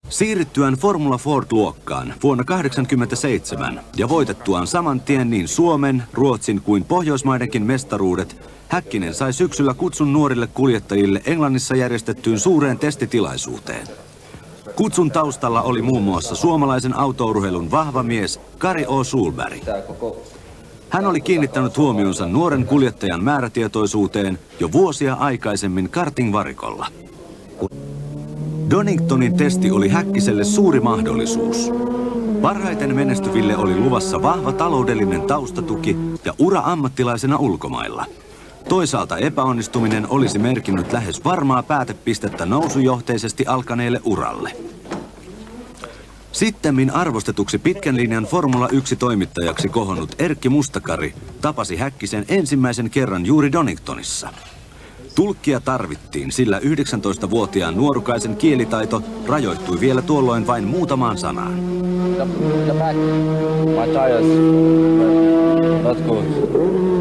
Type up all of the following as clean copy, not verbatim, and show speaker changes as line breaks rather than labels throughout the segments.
Siirryttyään Formula Ford-luokkaan vuonna 1987 ja voitettuaan saman tien niin Suomen, Ruotsin kuin Pohjoismaidenkin mestaruudet, Häkkinen sai syksyllä kutsun nuorille kuljettajille Englannissa järjestettyyn suureen testitilaisuuteen. Kutsun taustalla oli muun muassa suomalaisen autourheilun vahva mies Kari O. Sulberg. Hän oli kiinnittänyt huomionsa nuoren kuljettajan määrätietoisuuteen jo vuosia aikaisemmin karting-varikolla. Doningtonin testi oli Häkkiselle suuri mahdollisuus. Parhaiten menestyville oli luvassa vahva taloudellinen taustatuki ja ura ammattilaisena ulkomailla. Toisaalta epäonnistuminen olisi merkinnyt lähes varmaa päätepistettä nousujohteisesti alkaneelle uralle. Sittemmin arvostetuksi pitkän linjan Formula 1-toimittajaksi kohonnut Erkki Mustakari tapasi Häkkisen ensimmäisen kerran juuri Doningtonissa. Tulkkia tarvittiin, sillä 19-vuotiaan nuorukaisen kielitaito rajoittui vielä tuolloin vain muutamaan sanaan.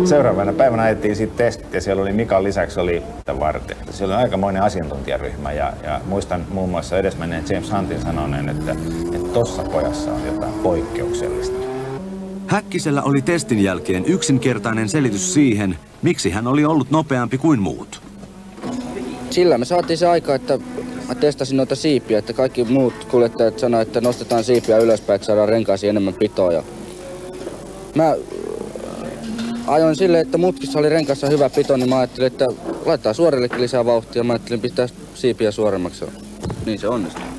Seuraavana päivänä ajettiin sitten testit ja siellä oli Mikan lisäksi oli varten. Siellä oli aikamoinen asiantuntijaryhmä ja muistan muun muassa edesmenneen James Huntin sanoneen, että tossa pojassa on jotain poikkeuksellista.
Häkkisellä oli testin jälkeen yksinkertainen selitys siihen, miksi hän oli ollut nopeampi kuin muut.
Sillä me saatiin se aika, että mä testasin noita siipiä, että kaikki muut kuljettajat sanoivat, että nostetaan siipiä ylöspäin, että saadaan renkaisiin enemmän pitoa. Ja mä ajoin silleen, että mutkissa oli renkaassa hyvä pito, niin mä ajattelin, että laitetaan suorillekin lisää vauhtia. Mä ajattelin pistää siipiä suoremmaksi. Niin se onnistui.